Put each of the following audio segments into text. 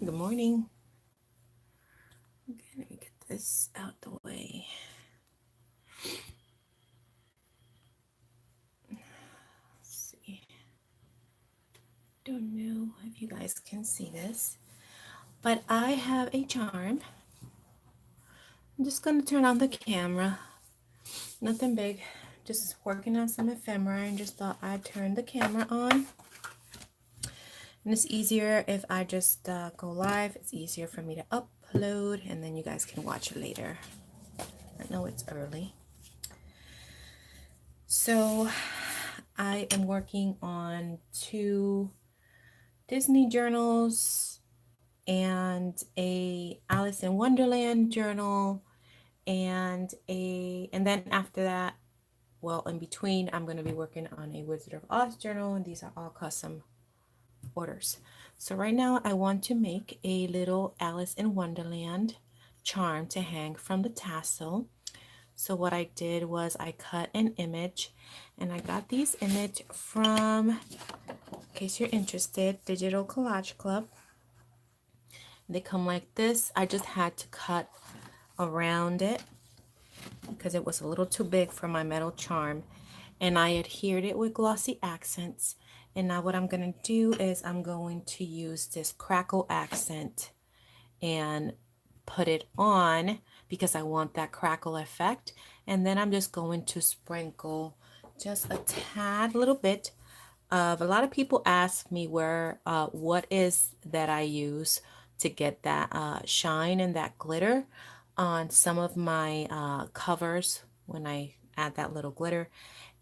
Good morning. Okay, let me get this out the way. Let's see. Don't know if you guys can see this, but I have a charm. I'm just gonna turn on the camera. Nothing big. Just working on some ephemera and just thought I'd turn the camera on. And it's easier if I just go live. It's easier for me to upload and then you guys can watch it later. I know it's early. So I am working on 2 Disney journals and a Alice in Wonderland journal and then after that, well, in between, I'm going to be working on a Wizard of Oz journal, and these are all custom orders. So right now I want to make a little Alice in Wonderland charm to hang from the tassel. So what I did was I cut an image, and I got these image from, in case you're interested, Digital Collage Club. They come like this. I just had to cut around it because it was a little too big for my metal charm, and I adhered it with glossy accents. And now what I'm going to do is I'm going to use this crackle accent and put it on because I want that crackle effect. And then I'm just going to sprinkle just a tad little bit of, a lot of people ask me what is that I use to get that shine and that glitter on some of my covers when I add that little glitter.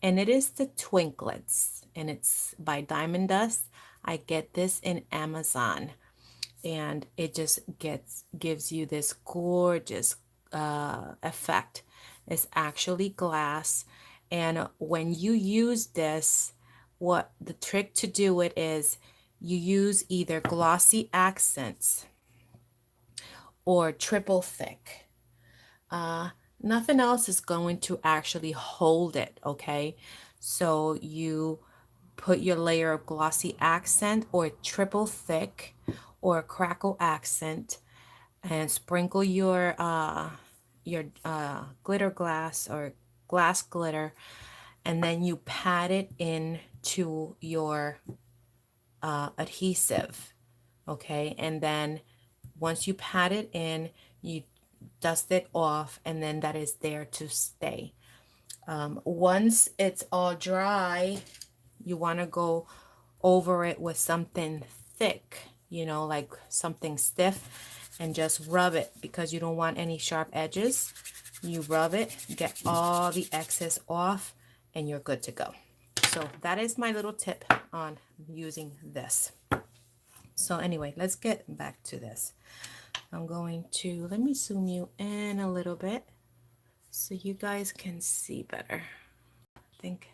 And it is the Twinklets, and it's by Diamond Dust. I get this in Amazon, and it just gives you this gorgeous effect. It's actually glass, and when you use this, what the trick to do it is you use either glossy accents or triple thick. Nothing else is going to actually hold it, okay? So you put your layer of glossy accent or triple thick or crackle accent and sprinkle your glitter glass or glass glitter, and then you pat it into your adhesive, okay? And then once you pat it in, you dust it off, and then that is there to stay. Once it's all dry, you want to go over it with something thick, like something stiff, and just rub it because you don't want any sharp edges. You rub it, get all the excess off, and you're good to go. So that is my little tip on using this. So anyway, let's get back to this. I'm going to, let me zoom you in a little bit so you guys can see better. I think,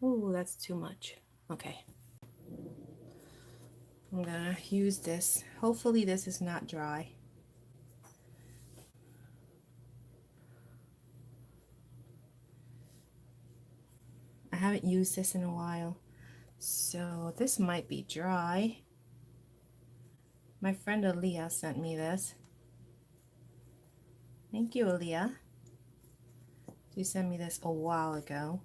oh, that's too much. Okay. I'm gonna use this. Hopefully this is not dry. I haven't used this in a while, so this might be dry. My friend Aaliyah sent me this. Thank you, Aaliyah. She sent me this a while ago.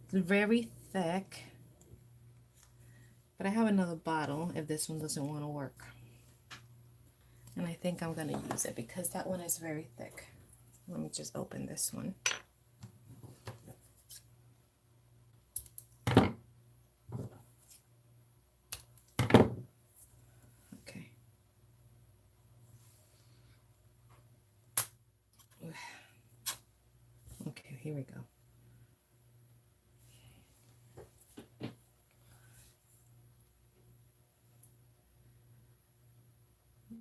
It's very thick, but I have another bottle if this one doesn't want to work. And I think I'm going to use it because that one is very thick. Let me just open this one. Okay. Okay, here we go.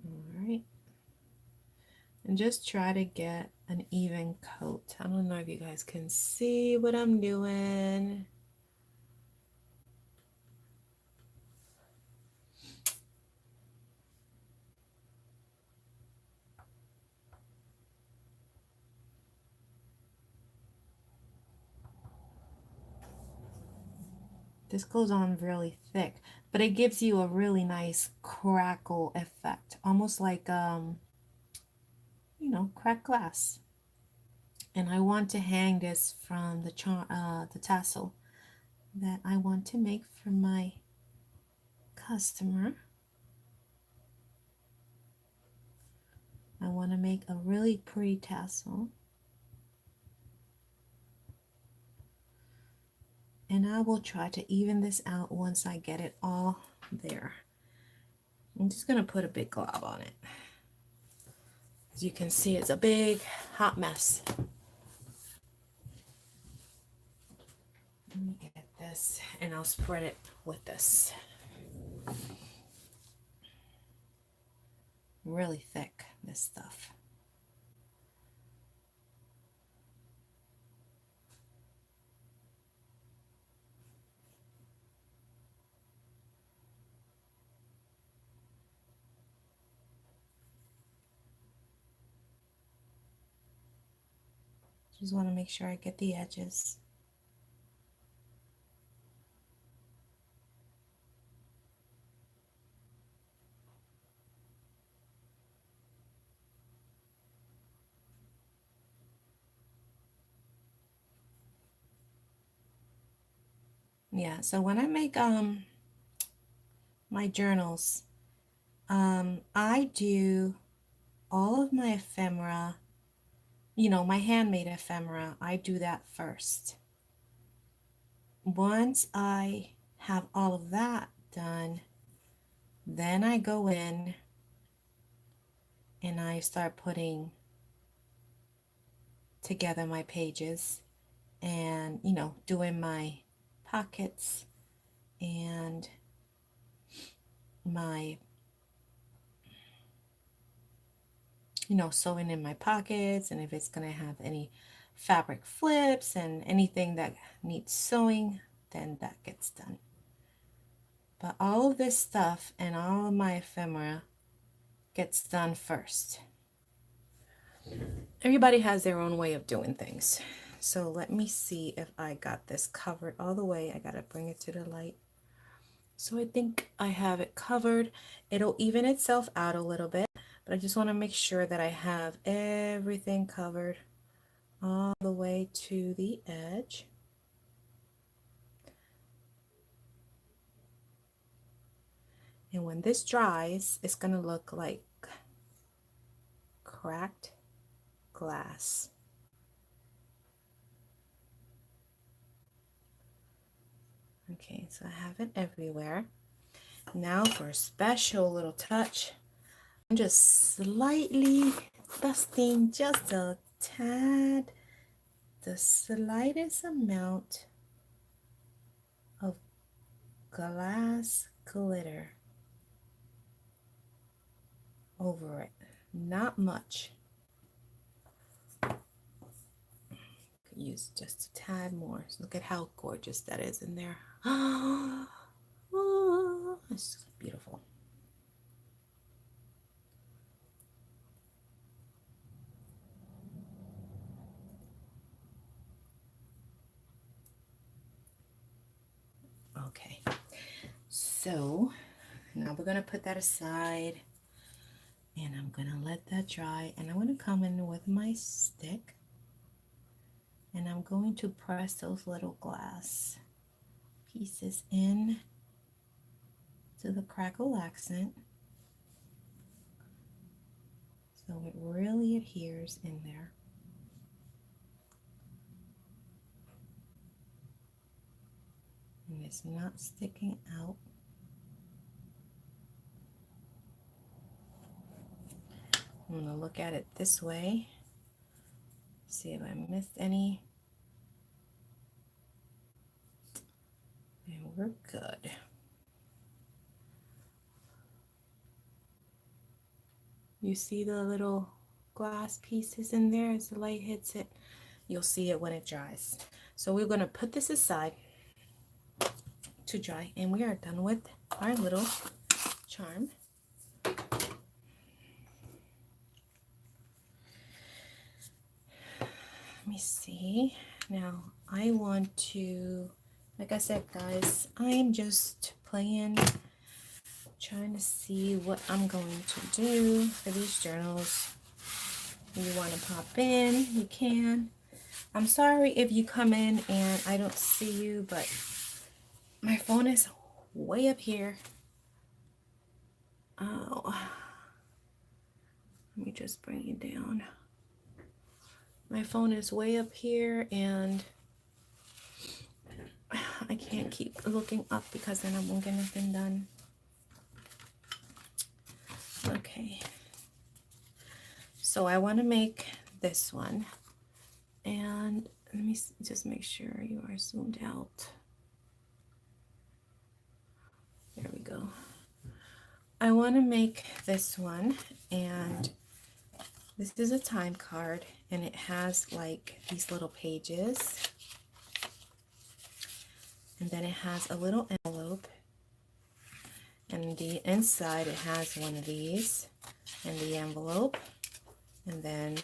All right. And just try to get an even coat. I don't know if you guys can see what I'm doing. This goes on really thick, but it gives you a really nice crackle effect, almost like you know, cracked glass. And I want to hang this from the tassel that I want to make for my customer. I want to make a really pretty tassel. And I will try to even this out once I get it all there. I'm just going to put a big glob on it. As you can see, it's a big hot mess. Let me get this and I'll spread it with this. Really thick, this stuff. Just want to make sure I get the edges. Yeah, so when I make my journals, I do all of my ephemera, you know, my handmade ephemera, I do that first. Once I have all of that done, then I go in and I start putting together my pages and, you know, doing my pockets and my, you know, sewing in my pockets, and if it's going to have any fabric flips and anything that needs sewing, then that gets done. But all of this stuff and all of my ephemera gets done first. Everybody has their own way of doing things. So let me see if I got this covered all the way. I gotta bring it to the light. So I think I have it covered. It'll even itself out a little bit, but I just want to make sure that I have everything covered all the way to the edge. And when this dries, it's going to look like cracked glass. Okay, so I have it everywhere. Now for a special little touch, I'm just slightly dusting just a tad, the slightest amount of glass glitter over it. Not much. Could use just a tad more. So look at how gorgeous that is in there. Oh, it's beautiful. Okay, so now we're going to put that aside and I'm going to let that dry, and I'm going to come in with my stick and I'm going to press those little glass pieces in to the crackle accent so it really adheres in there. And it's not sticking out. I'm going to look at it this way, see if I missed any, and we're good. You see the little glass pieces in there as the light hits it? You'll see it when it dries. So we're going to put this aside to dry, and we are done with our little charm. Let me see. Now I want to Like I said, guys, I am just playing, trying to see what I'm going to do for these journals. If you want to pop in, you can. I'm sorry if you come in and I don't see you, but my phone is way up here. Oh, let me just bring you down. My phone is way up here and I can't keep looking up because then I won't get anything done. Okay. So I want to make this one. And let me just make sure you are zoomed out. There we go. I want to make this one, and this is a time card, and it has like these little pages, and then it has a little envelope, and the inside it has one of these and the envelope, and then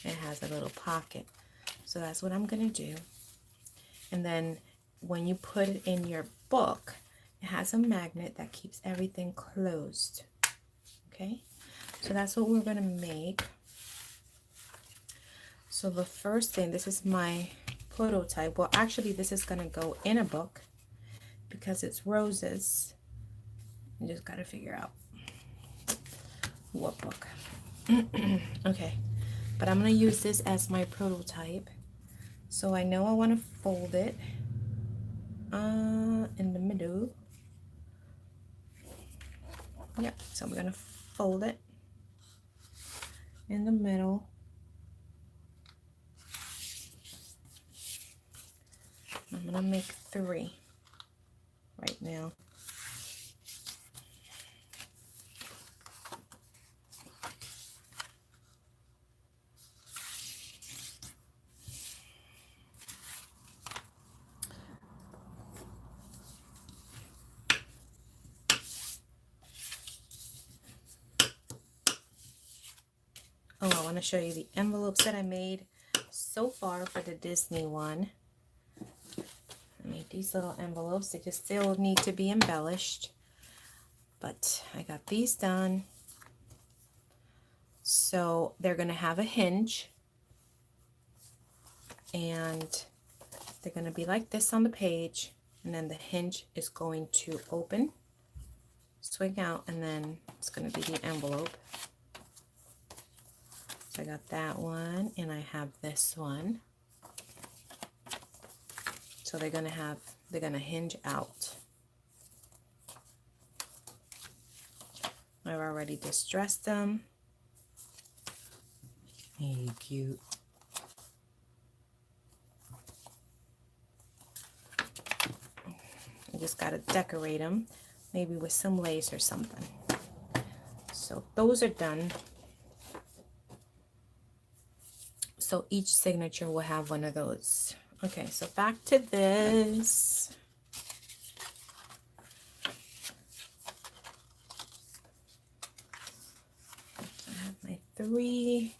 it has a little pocket. So that's what I'm gonna do. And then when you put it in your book, it has a magnet that keeps everything closed. Okay, so that's what we're gonna make. So the first thing, this is my prototype. Well, actually this is gonna go in a book because it's roses. You just gotta figure out what book. Okay, but I'm gonna use this as my prototype. So I know I want to fold it in the middle. Yep, so I'm gonna fold it in the middle. I'm gonna make 3 right now. Oh, I want to show you the envelopes that I made so far for the Disney one. I made these little envelopes. They just still need to be embellished, but I got these done. So they're going to have a hinge, and they're going to be like this on the page, and then the hinge is going to open, swing out, and then it's going to be the envelope. So I got that one, and I have this one. So they're gonna hinge out. I've already distressed them. Hey, cute. I just gotta decorate them, maybe with some lace or something. So those are done. So each signature will have one of those. Okay, so back to this. I have my 3.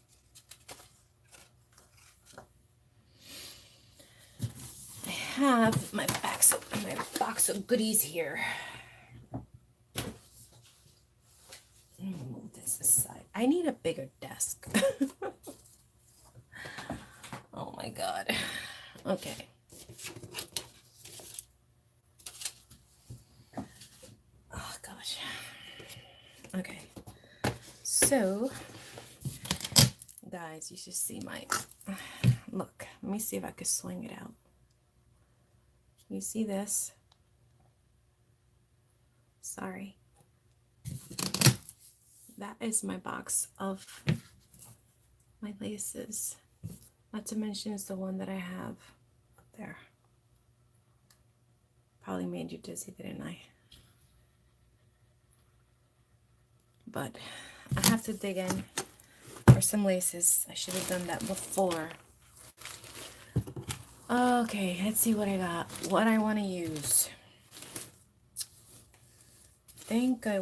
I have my box of goodies here. Move this aside. I need a bigger desk. Oh my God. Okay. Oh gosh. Okay. So, guys, you should see my look. Let me see if I can swing it out. You see this? Sorry. That is my box of my laces. Not to mention it's the one that I have up there. Probably made you dizzy, didn't I? But I have to dig in for some laces. I should have done that before. Okay, let's see what I got. What I want to use. I think I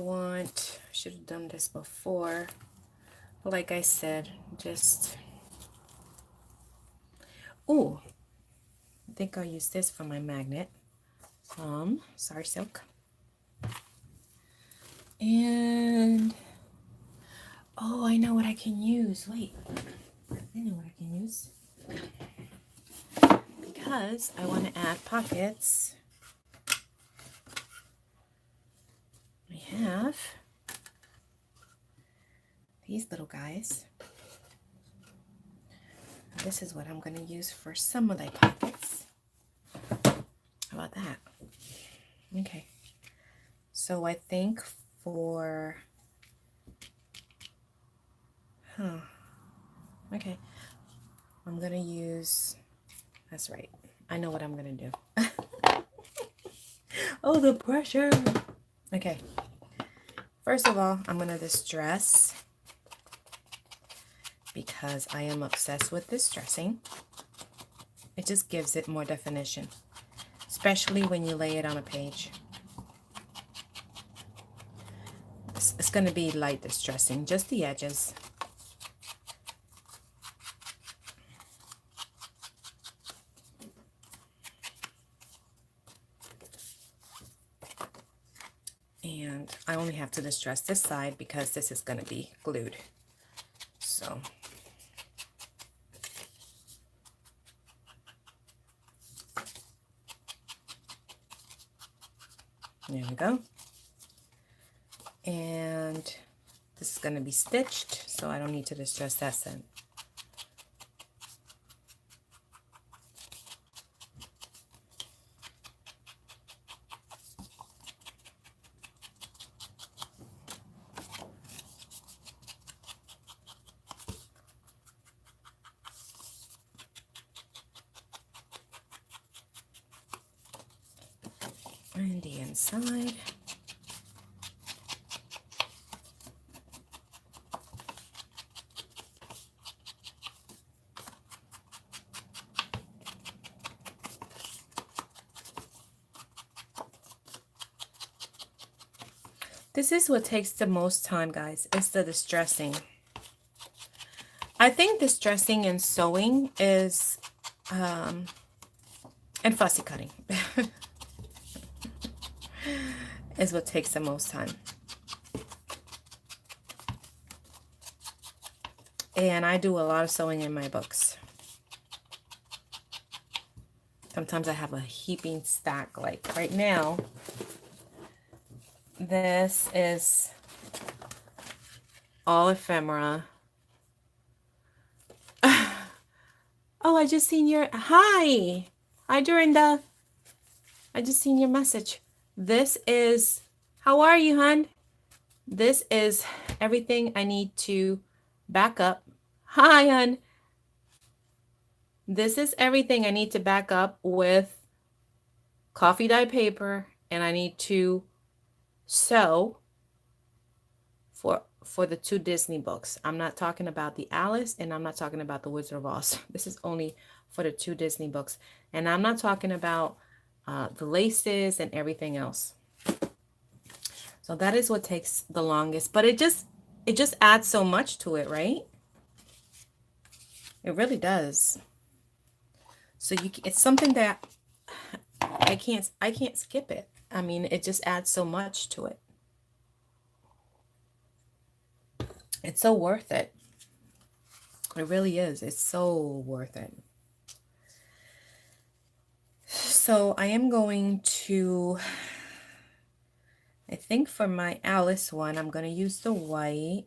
should have done this before. Like I said, just... Ooh, I think I'll use this for my magnet. Sorry Silk. And oh, I know what I can use. Wait, I know what I can use. Because I want to add pockets. I have these little guys. This is what I'm going to use for some of the pockets. How about that? Okay. So I think for... Okay. I'm going to use... That's right. I know what I'm going to do. Oh, the pressure. Okay. First of all, I'm going to distress because I am obsessed with distressing. It just gives it more definition, especially when you lay it on a page. It's going to be light distressing, just the edges. And I only have to distress this side because this is going to be glued. So there we go. And this is going to be stitched, so I don't need to distress that side. And the inside. This is what takes the most time, guys. It's the distressing. I think distressing and sewing is, and fussy cutting is what takes the most time. And I do a lot of sewing in my books. Sometimes I have a heaping stack, like right now. This is all ephemera. Oh, I just seen your... Hi! Hi, Dorinda. I just seen your message. This is... How are you, hon? This is everything I need to back up. Hi, hon. This is everything I need to back up with coffee dye paper, and I need to sew for the 2 Disney books. I'm not talking about the Alice, and I'm not talking about the Wizard of Oz. This is only for the 2 Disney books, and I'm not talking about the laces and everything else. So that is what takes the longest, but it just adds so much to it, right? It really does. So it's something that I can't skip it. I mean, it just adds so much to it. It's so worth it. It really is. It's so worth it. So I am going to, I think for my Alice one, I'm going to use the white.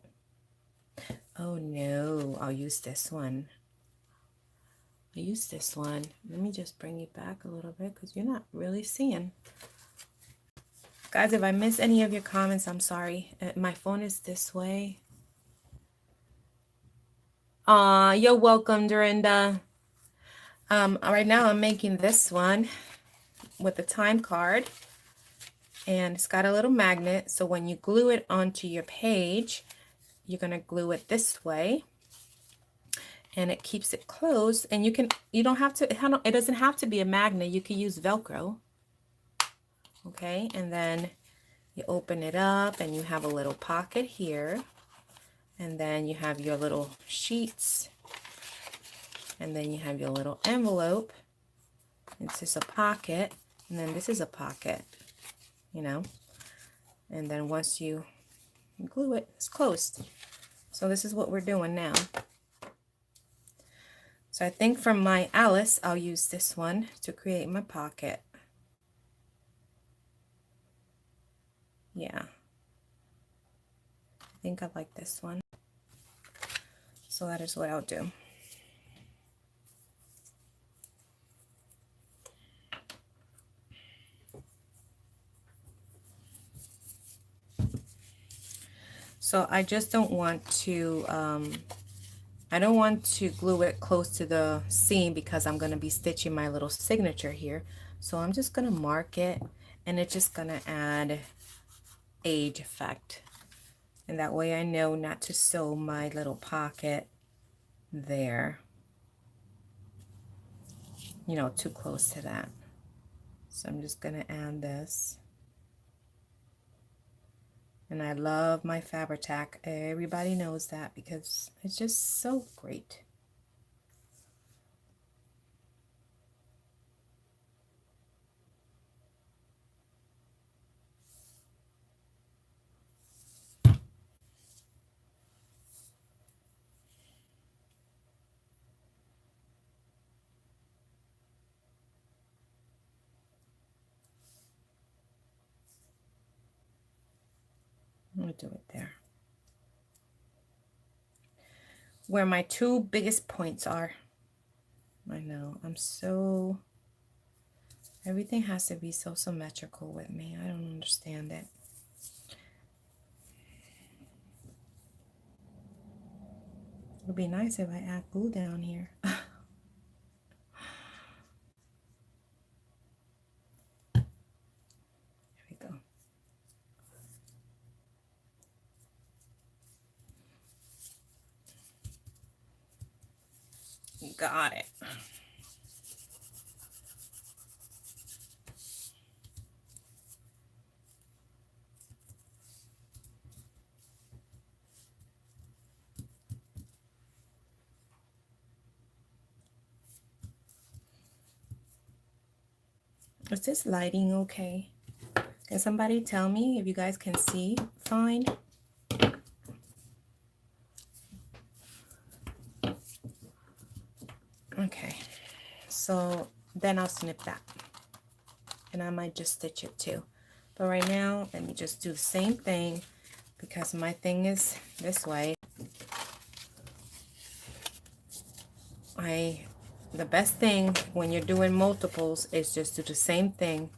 Oh no, I'll use this one. I use this one. Let me just bring you back a little bit because you're not really seeing. Guys, if I miss any of your comments, I'm sorry. My phone is this way. You're welcome, Dorinda. Right now I'm making this one with the time card, and it's got a little magnet, so when you glue it onto your page, you're gonna glue it this way, and it keeps it closed. And you don't have to, it doesn't have to be a magnet. You can use Velcro. Okay, and then you open it up, and you have a little pocket here. And then you have your little sheets. And then you have your little envelope. It's just a pocket. And then this is a pocket, you know, and then once you glue it, it's closed. So this is what we're doing now. So I think from my Alice, I'll use this one to create my pocket. Yeah, I think I like this one. So that is what I'll do. So I just don't want to, I don't want to glue it close to the seam because I'm going to be stitching my little signature here. So I'm just going to mark it, and it's just going to add age effect. And that way I know not to sew my little pocket there, you know, too close to that. So I'm just going to add this. And I love my Fabri-Tac. Everybody knows that because it's just so great. I'm going to do it there. Where my two biggest points are. I know, I'm so... Everything has to be so symmetrical with me. I don't understand it. It would be nice if I add glue down here. There we go. Got it. Is this lighting okay? Can somebody tell me if you guys can see fine? Okay, so then I'll snip that. And I might just stitch it too. But right now, let me just do the same thing because my thing is this way. The best thing when you're doing multiples is just do the same thing.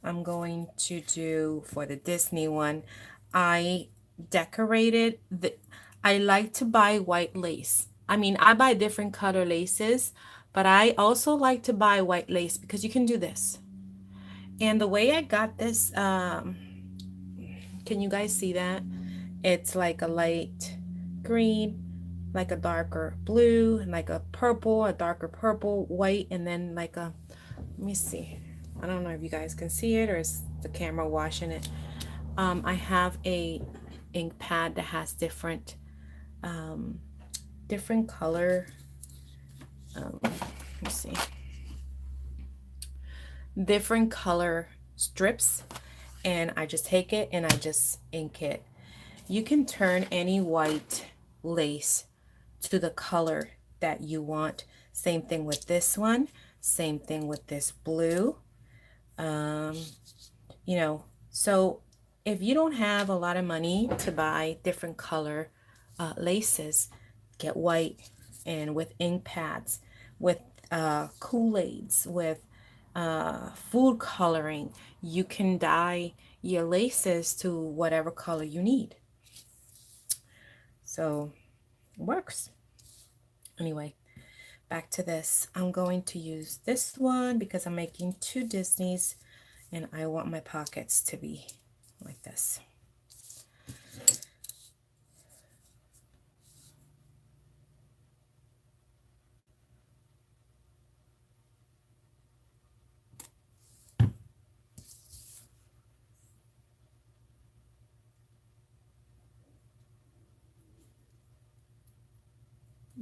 I'm going to do for the Disney one, I decorated I like to buy white lace. I mean, I buy different color laces, but I also like to buy white lace because you can do this. And the way I got this, can you guys see that? It's like a light green, like a darker blue, and like a purple, a darker purple, white, and then like a, let me see. I don't know if you guys can see it or is the camera washing it. I have a ink pad that has different color. Let's see. Different color strips, and I just take it and I just ink it. You can turn any white lace to the color that you want. Same thing with this one. Same thing with this blue. You know, so if you don't have a lot of money to buy different color laces, get white, and with ink pads, with Kool-Aids, with food coloring, you can dye your laces to whatever color you need. So it works. Anyway, back to this. I'm going to use this one because I'm making two Disneys and I want my pockets to be like this.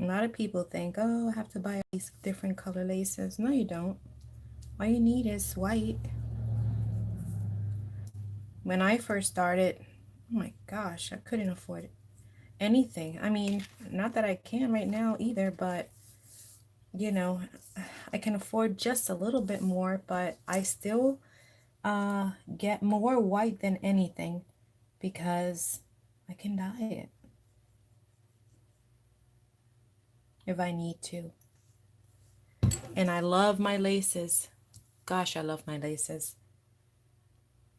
A lot of people think, oh, I have to buy these different color laces. No, you don't. All you need is white. When I first started, oh my gosh, I couldn't afford anything. I mean, not that I can right now either, but you know, I can afford just a little bit more, but I still get more white than anything because I can dye it if I need to. And I love my laces. Gosh, I love my laces.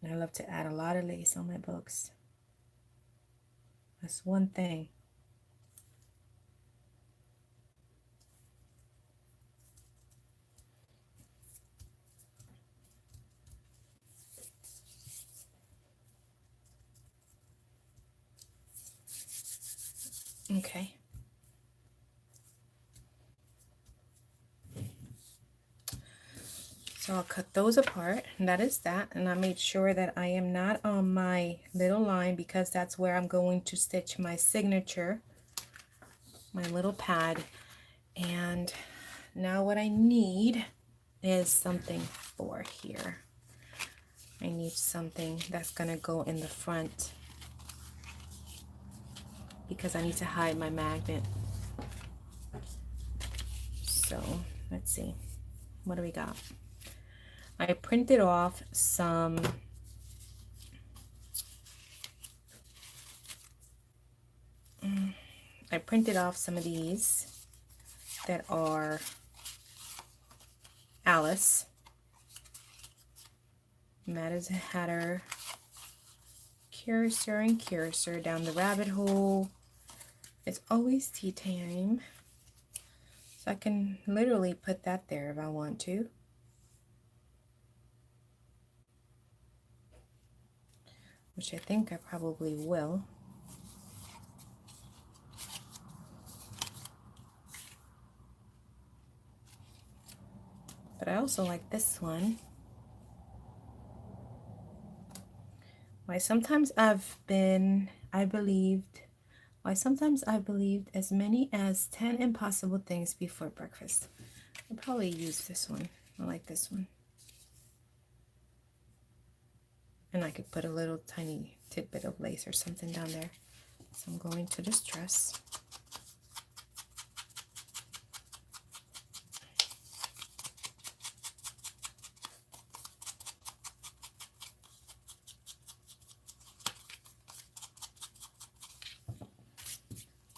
And I love to add a lot of lace on my books. That's one thing. Okay. So I'll cut those apart, and that is that. And I made sure that I am not on my little line because that's where I'm going to stitch my signature, my little pad. And now what I need is something for here. I need something that's gonna go in the front because I need to hide my magnet. So let's see, what do we got? I printed off some of these that are Alice, Mad as a Hatter, Cursor and Cursor, Down the Rabbit Hole, It's Always Tea Time. So I can literally put that there if I want to. Which I think I probably will. But I also like this one. Why sometimes I've believed as many as 10 impossible things before breakfast. I'll probably use this one. I like this one. And I could put a little tiny tidbit of lace or something down there. So I'm going to this dress.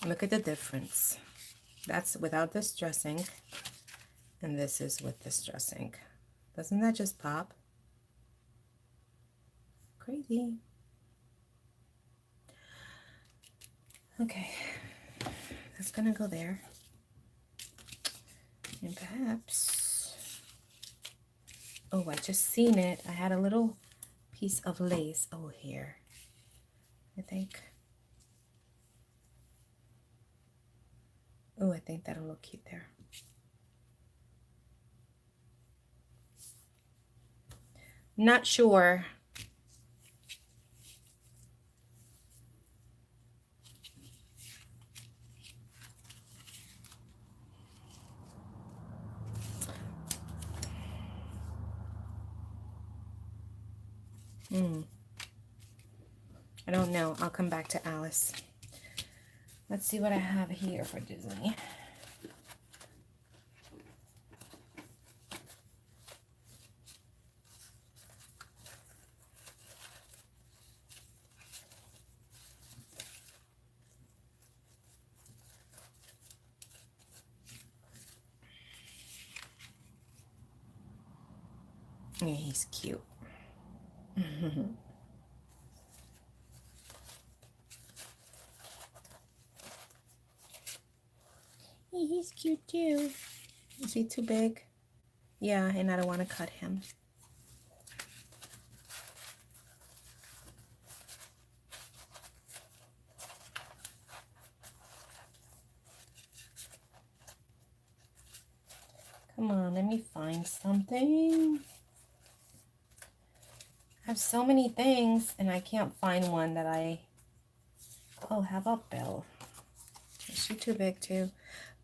Look at the difference. That's without the distress ink, and this is with the distress ink. Doesn't that just pop? Crazy. Okay, that's gonna go there. And perhaps, oh, I just seen it. I had a little piece of lace over here, I think. Oh, I think that'll look cute there. Not sure. I don't know. I'll come back to Alice. Let's see what I have here for Disney. Yeah, he's cute. He's cute too. Is he too big? Yeah, and I don't want to cut him. Come on, let me find something. I have so many things and I can't find one that I... Oh, how about Belle? Is she too big too?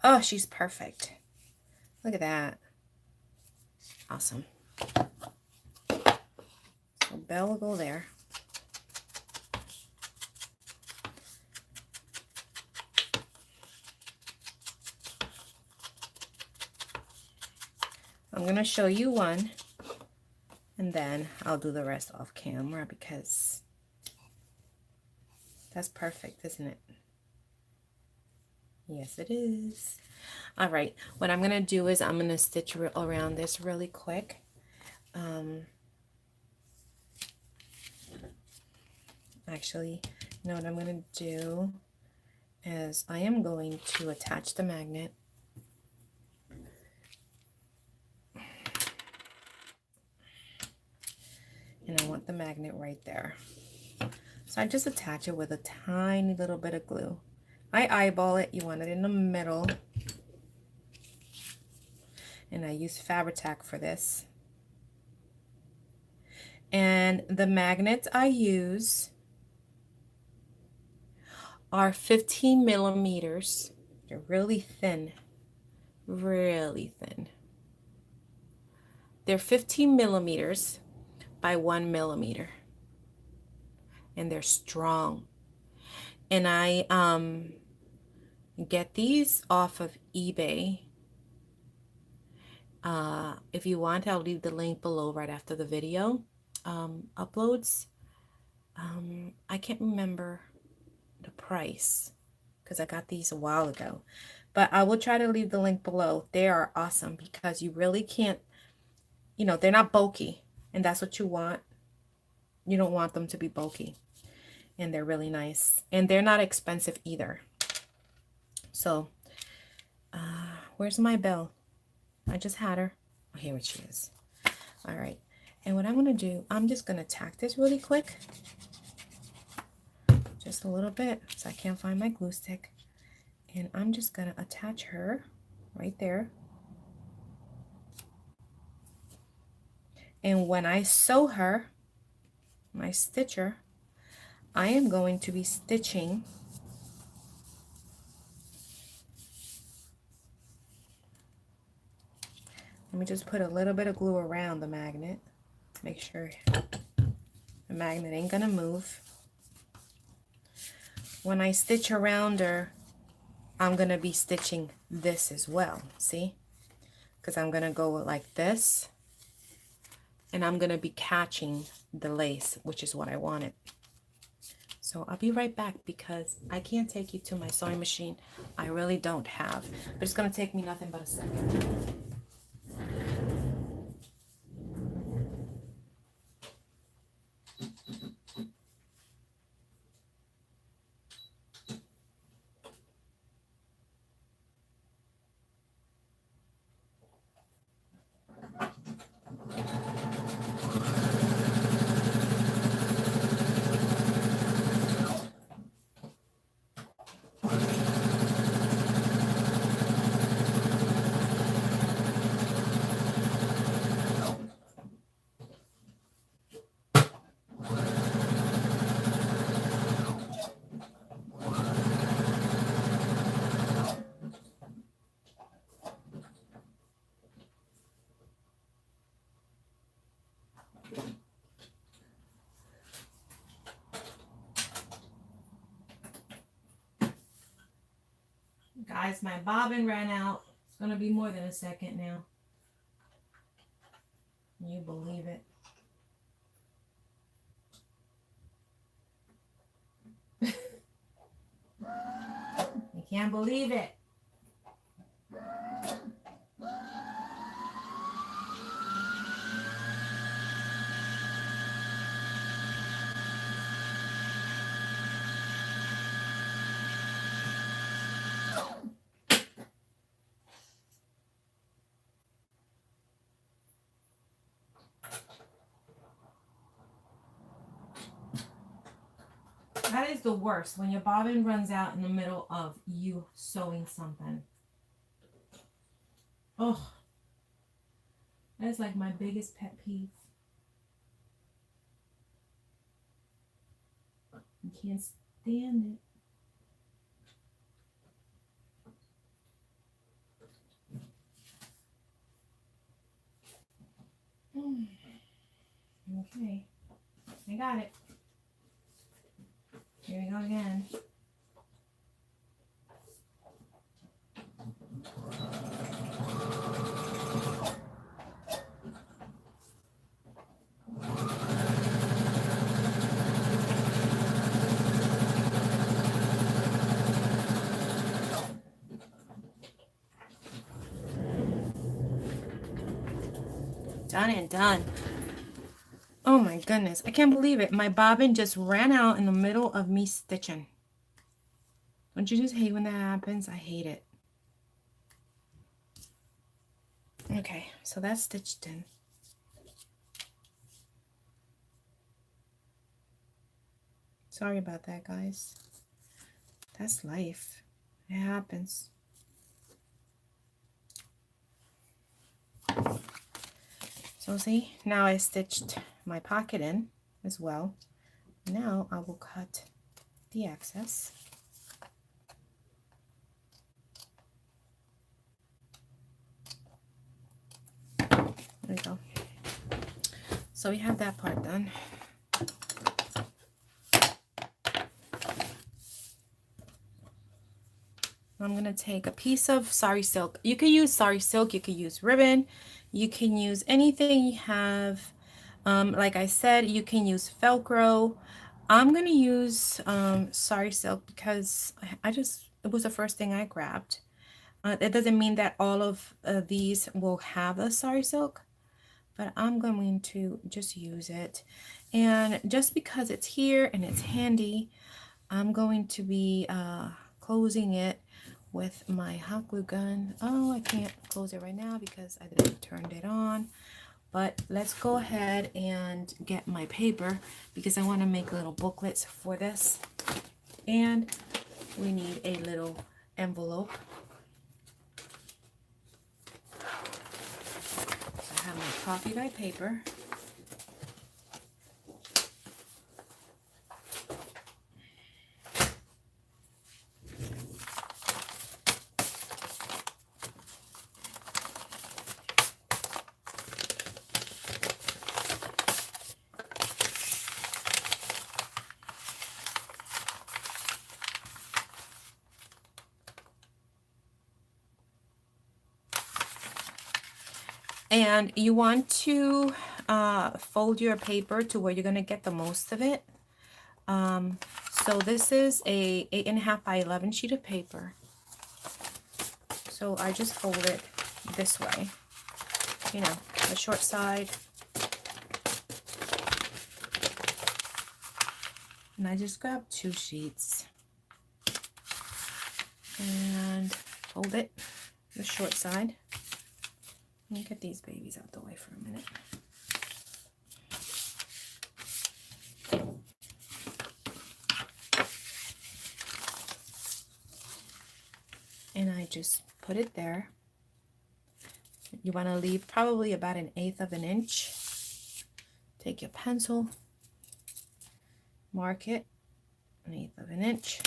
Oh, she's perfect. Look at that. Awesome. So Belle will go there. I'm going to show you one, and then I'll do the rest off camera because that's perfect, isn't it? Yes, it is. All right, what I'm going to do is I'm going to stitch around this really quick. Actually, you know what I'm going to do is I am going to attach the magnet. And I want the magnet right there. So I just attach it with a tiny little bit of glue. I eyeball it. You want it in the middle. And I use Fabri-Tac for this. And the magnets I use are 15 millimeters. They're really thin. Really thin. They're 15 millimeters by 1 millimeter. And they're strong. And I get these off of eBay. If you want, I'll leave the link below right after the video uploads. I can't remember the price because I got these a while ago, but I will try to leave the link below. They are awesome because you really can't, you know, they're not bulky, and that's what you want. You don't want them to be bulky, and they're really nice, and they're not expensive either. So where's my Belle? I just had her. Oh, here she is. All right, and what I'm going to do, I'm just going to tack this really quick. Just a little bit, so I can't find my glue stick. And I'm just going to attach her right there. And when I sew her, my stitcher, I am going to be stitching let me just put a little bit of glue around the magnet. Make sure the magnet ain't gonna move. When I stitch around her, I'm gonna be stitching this as well, see? Because I'm gonna go like this, and I'm gonna be catching the lace, which is what I wanted. So I'll be right back because I can't take you to my sewing machine. I really don't have, but it's gonna take me nothing but a second. Guys, my bobbin ran out. It's going to be more than a second now. Can you believe it? I can't believe it. That is the worst, when your bobbin runs out in the middle of you sewing something. Oh, that's like my biggest pet peeve. I can't stand it. Okay, I got it. Here we go again. Done and done. Oh my goodness, I can't believe it. My bobbin just ran out in the middle of me stitching. Don't you just hate when that happens? I hate it. Okay, so that's stitched in. Sorry about that, guys. That's life. It happens. So see, now I stitched my pocket in as well. Now I will cut the excess. There we go. So we have that part done. I'm going to take a piece of sari silk. You could use sari silk, you could use ribbon, you can use anything you have. Like I said, you can use Velcro. I'm going to use sari silk because it was the first thing I grabbed. It doesn't mean that all of these will have a sari silk, but I'm going to just use it. And just because it's here and it's handy, I'm going to be closing it with my hot glue gun. Oh, I can't close it right now because I didn't turn it on. But let's go ahead and get my paper because I want to make little booklets for this. And we need a little envelope. So I have my coffee dye paper. And you want to fold your paper to where you're going to get the most of it. So this is a 8.5 by 11 sheet of paper. So I just fold it this way, you know, the short side. And I just grab 2 sheets and fold it the short side. Let me get these babies out the way for a minute. And I just put it there. You want to leave probably about 1/8 of an inch. Take your pencil, mark it 1/8 of an inch.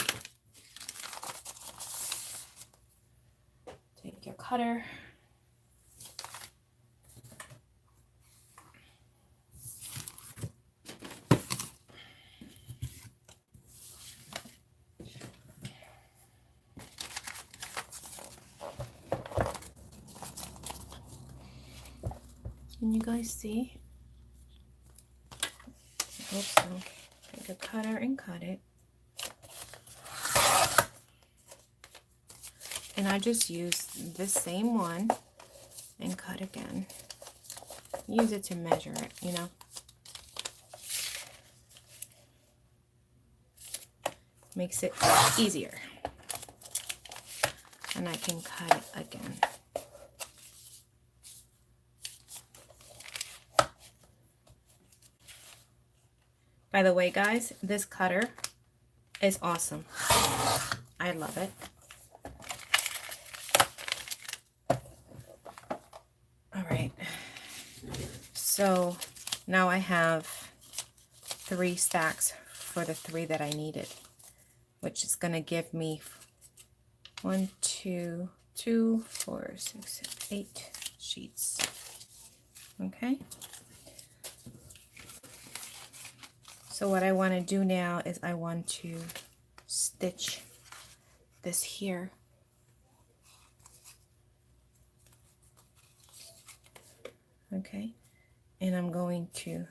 Take your cutter. Can you guys see? I hope so. Take a cutter and cut it. And I just use this same one and cut again. Use it to measure it, you know. Makes it easier. And I can cut it again. By the way, guys, this cutter is awesome. I love it. All right. So now I have 3 stacks for the 3 that I needed, which is going to give me 1, 2, 2, 4, 6, 8 sheets. Okay. So what I want to do now is I want to stitch this here. Okay, and I'm going to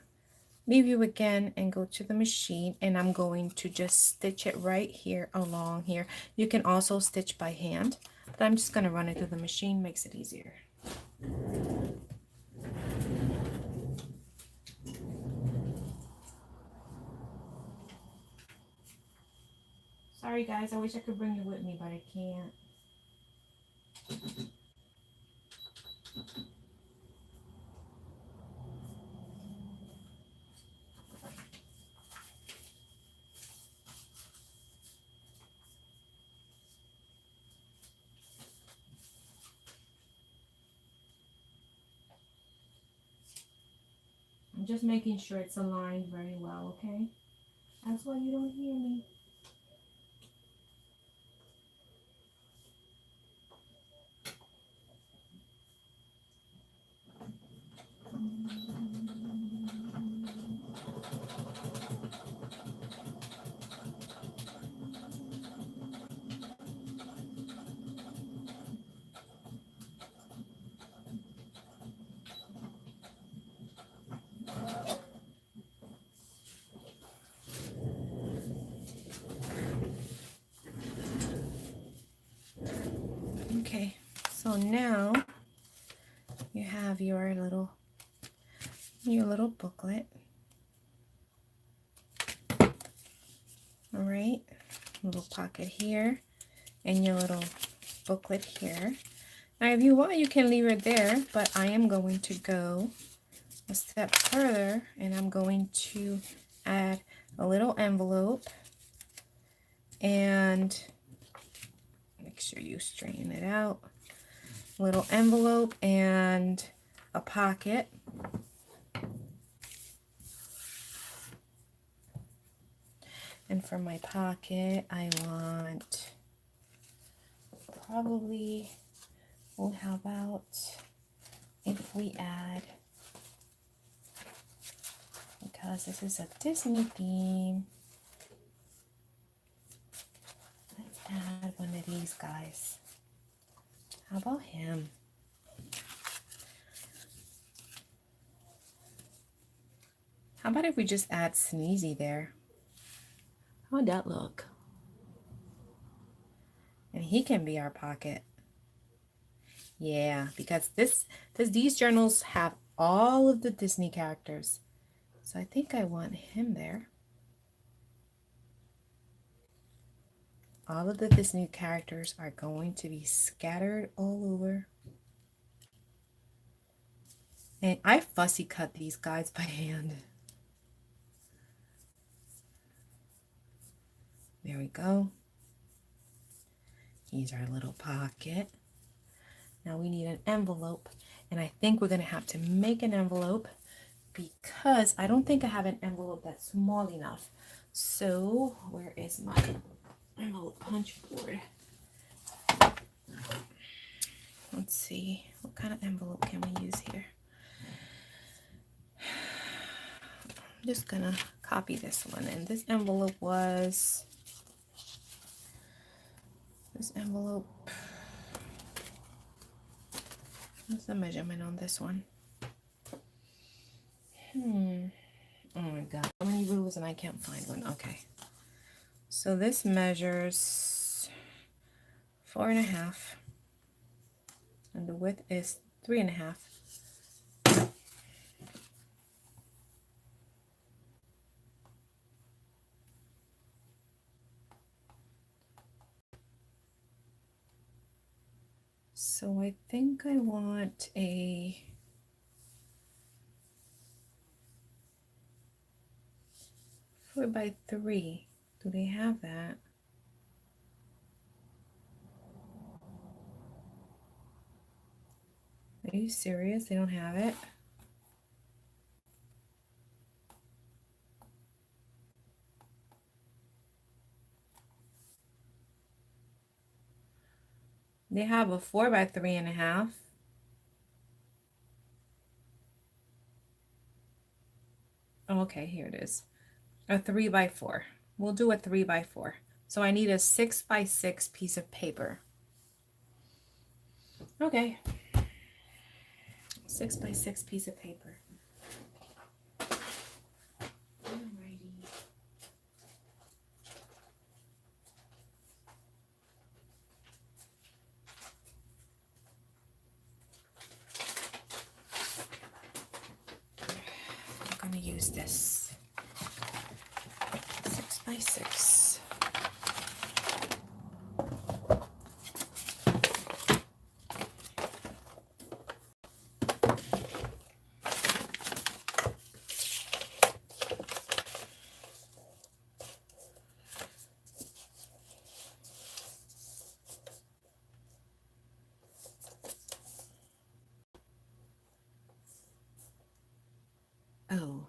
leave you again and go to the machine, and I'm going to just stitch it right here along here. You can also stitch by hand, but I'm just going to run it through the machine, makes it easier. Sorry guys, I wish I could bring you with me, but I can't. I'm just making sure it's aligned very well, okay? That's why you don't hear me. Okay, so now you have your little booklet. All right, little pocket here and your little booklet here. Now if you want, you can leave it there, but I am going to go a step further, and I'm going to add a little envelope, and make sure you straighten it out. Little envelope and a pocket. And for my pocket, I want probably, well, how about if we add, because this is a Disney theme, let's add one of these guys. How about him? How about if we just add Sneezy there? How'd that look? And he can be our pocket. Yeah, because these journals have all of the Disney characters. So I think I want him there. All of the Disney characters are going to be scattered all over. And I fussy cut these guys by hand. There we go. Here's our little pocket. Now we need an envelope. And I think we're going to have to make an envelope because I don't think I have an envelope that's small enough. So where is my envelope punch board? Let's see. What kind of envelope can we use here? I'm just going to copy this one. And this envelope was... This envelope, what's the measurement on this one? Oh my god, so many rules and I can't find one. Okay, so this measures 4.5 and the width is 3.5. So I think I want a 4x3. Do they have that? Are you serious? They don't have it? They have a 4x3.5. Oh, okay, here it is. A 3x4. We'll do a 3x4. So I need a 6x6 piece of paper. Okay. 6x6 piece of paper. Alrighty. I'm gonna use this 6x6. Oh.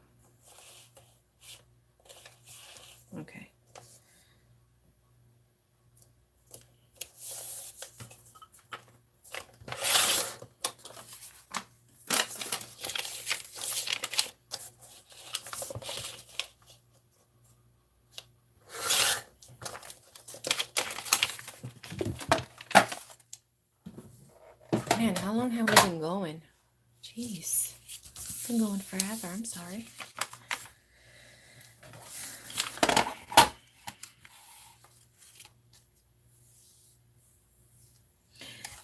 Okay. Man, how long have we been going? Jeez. It's been going forever. I'm sorry.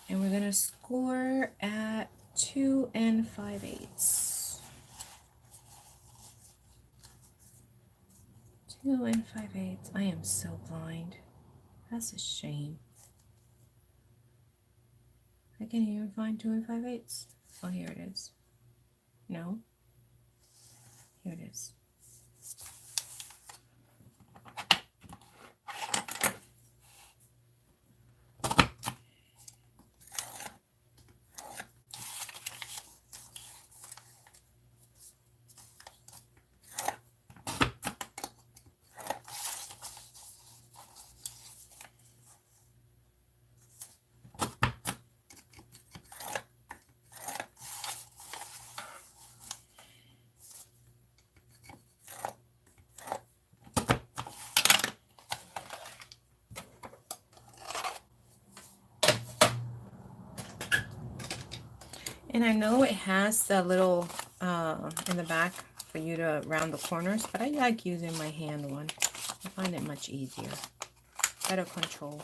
And we're going to score at 2 5/8. 2 5/8. I am so blind. That's a shame. I can't even find 2 5/8. Oh, here it is. No. Here it is. And I know it has the little in the back for you to round the corners, but I like using my hand one. I find it much easier. Better control.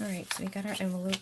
Alright, so we got our envelope.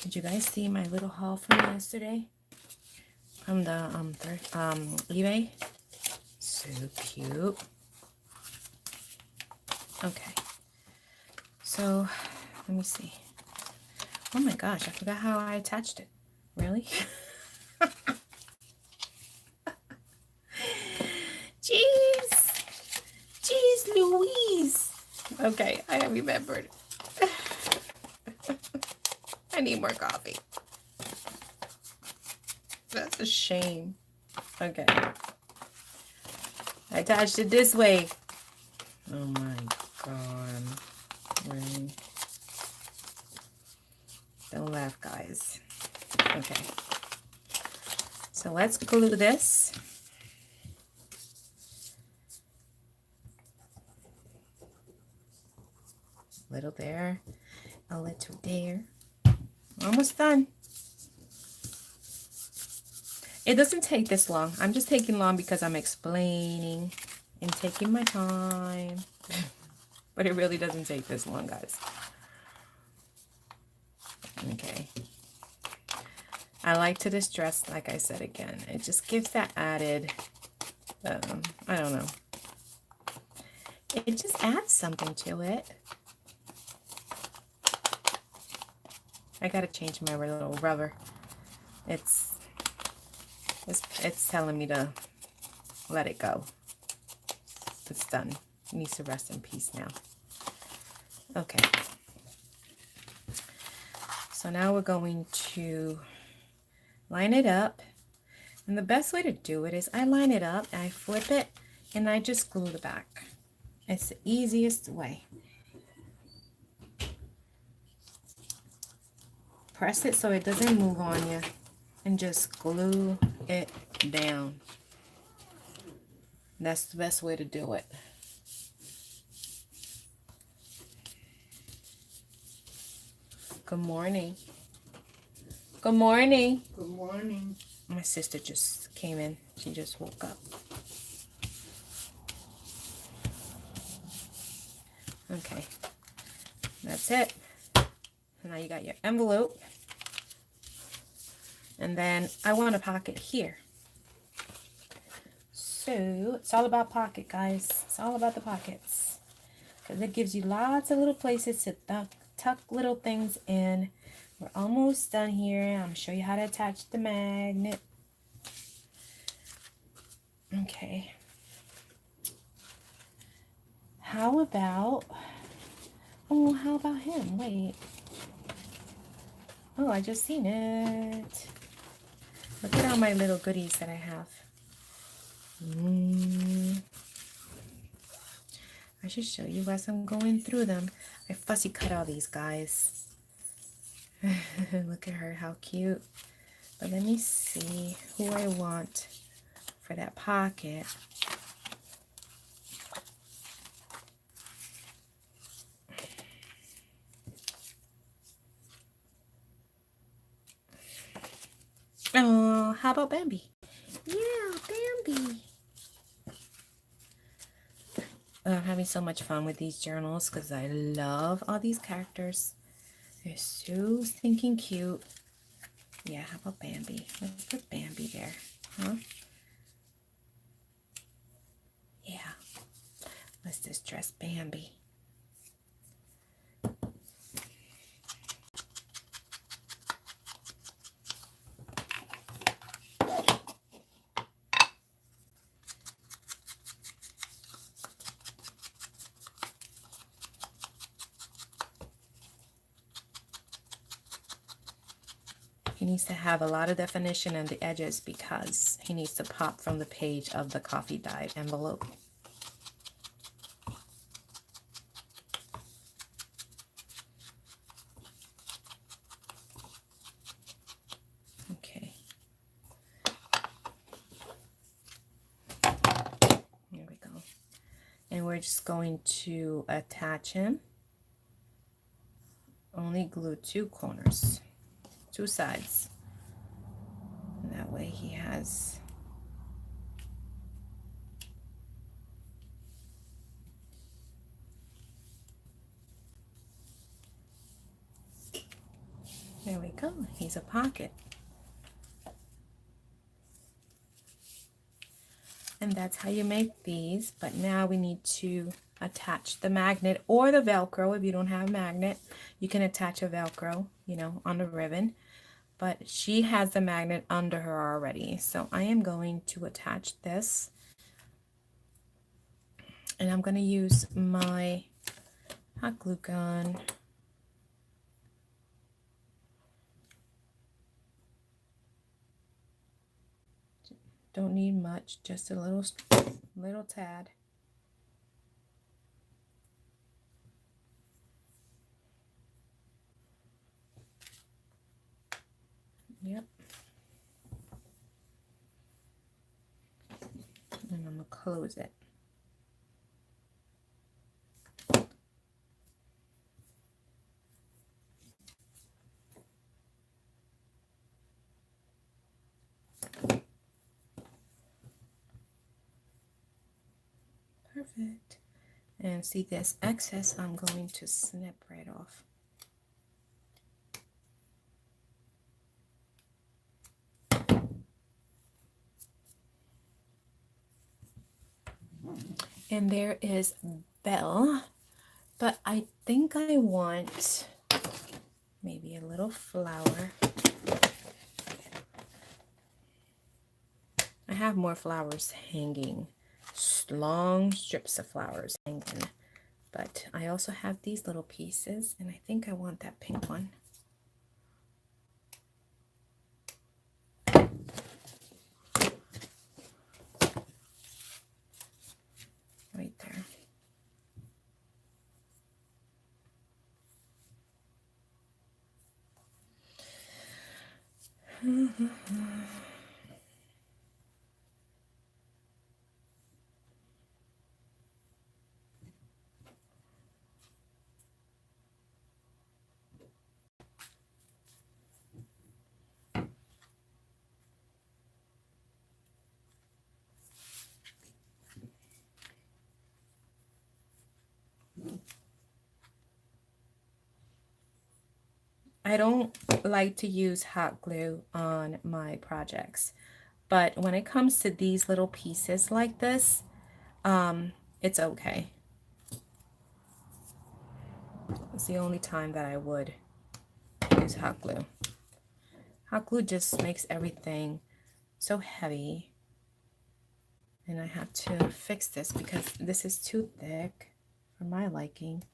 Did you guys see my little haul from yesterday? From the eBay? So cute. Okay. So, let me see. Oh my gosh, I forgot how I attached it. Really? Jeez. Jeez Louise. Okay, I remembered. I need more coffee. That's a shame. Okay. I attached it this way. Oh my god. Really? Don't laugh, guys. Okay. So let's glue this. A little there. A little there. Almost done. It doesn't take this long. I'm just taking long because I'm explaining and taking my time. But it really doesn't take this long, guys. Okay. I like to distress, like I said again. It just gives that added, I don't know. It just adds something to it. I gotta change my little rubber. It's telling me to let it go. It's done. It needs to rest in peace now. Okay. So now we're going to line it up. And the best way to do it is I line it up, and I flip it, and I just glue the back. It's the easiest way. Press it so it doesn't move on you, and just glue it down. That's the best way to do it. Good morning. Good morning. Good morning. My sister just came in. She just woke up. Okay. That's it. Now you got your envelope. And then I want a pocket here. So it's all about pocket, guys. It's all about the pockets. Because it gives you lots of little places to tuck little things in. We're almost done here. I'm going to show you how to attach the magnet. Okay. How about him? Wait. Oh, I just seen it. Look at all my little goodies that I have. I should show you as I'm going through them. I fussy cut all these guys. Look at her, how cute. But let me see who I want for that pocket. Oh, how about Bambi? Yeah, Bambi. I'm having so much fun with these journals because I love all these characters. They're so stinking cute. Yeah, how about Bambi? Let's put Bambi there. Huh? Yeah. Let's just dress Bambi. He needs to have a lot of definition on the edges because he needs to pop from the page of the coffee dyed envelope. Okay. Here we go. And we're just going to attach him. Only glue 2 corners. 2 sides. And that way he has there we go. He's a pocket. And that's how you make these. But now we need to attach the magnet or the Velcro. If you don't have a magnet, you can attach a Velcro, you know, on the ribbon. But she has the magnet under her already. So I am going to attach this. And I'm going to use my hot glue gun. Don't need much, just a little tad. Yep. And I'm going to close it. Perfect. And see this excess, I'm going to snip right off. And there is Belle, but I think I want maybe a little flower. I have more flowers hanging, long strips of flowers hanging, but I also have these little pieces, and I think I want that pink one. Right there. I don't like to use hot glue on my projects, but when it comes to these little pieces like this, it's okay. It's the only time that I would use hot glue. Hot glue just makes everything so heavy, and I have to fix this because this is too thick for my liking.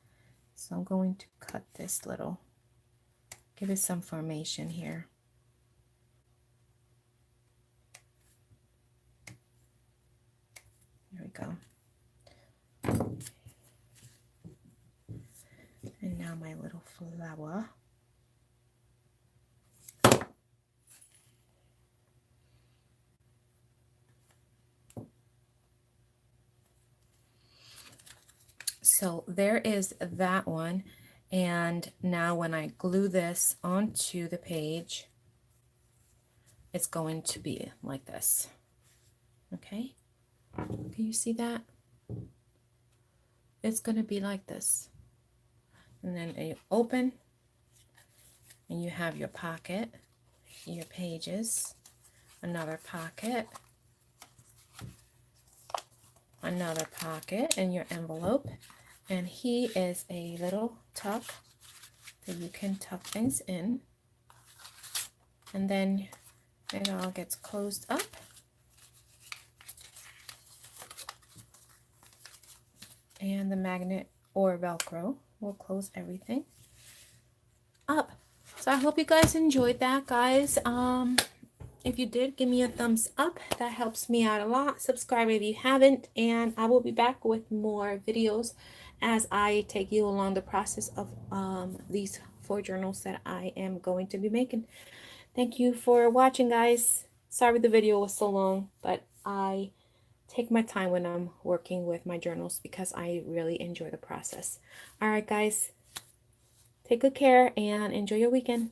So I'm going to cut this little, give it some formation here. There we go. And now my little flower. So there is that one. And now when I glue this onto the page, it's going to be like this. Okay? Can you see that? It's going to be like this. And then you open, and you have your pocket, your pages, another pocket, and your envelope. And he is a little tuck that you can tuck things in. And then it all gets closed up. And the magnet or Velcro will close everything up. So I hope you guys enjoyed that, guys. If you did, give me a thumbs up. That helps me out a lot. Subscribe if you haven't, and I will be back with more videos as I take you along the process of these 4 journals that I am going to be making. Thank you for watching, guys. Sorry the video was so long, but I take my time when I'm working with my journals because I really enjoy the process. All right, guys. Take good care and enjoy your weekend.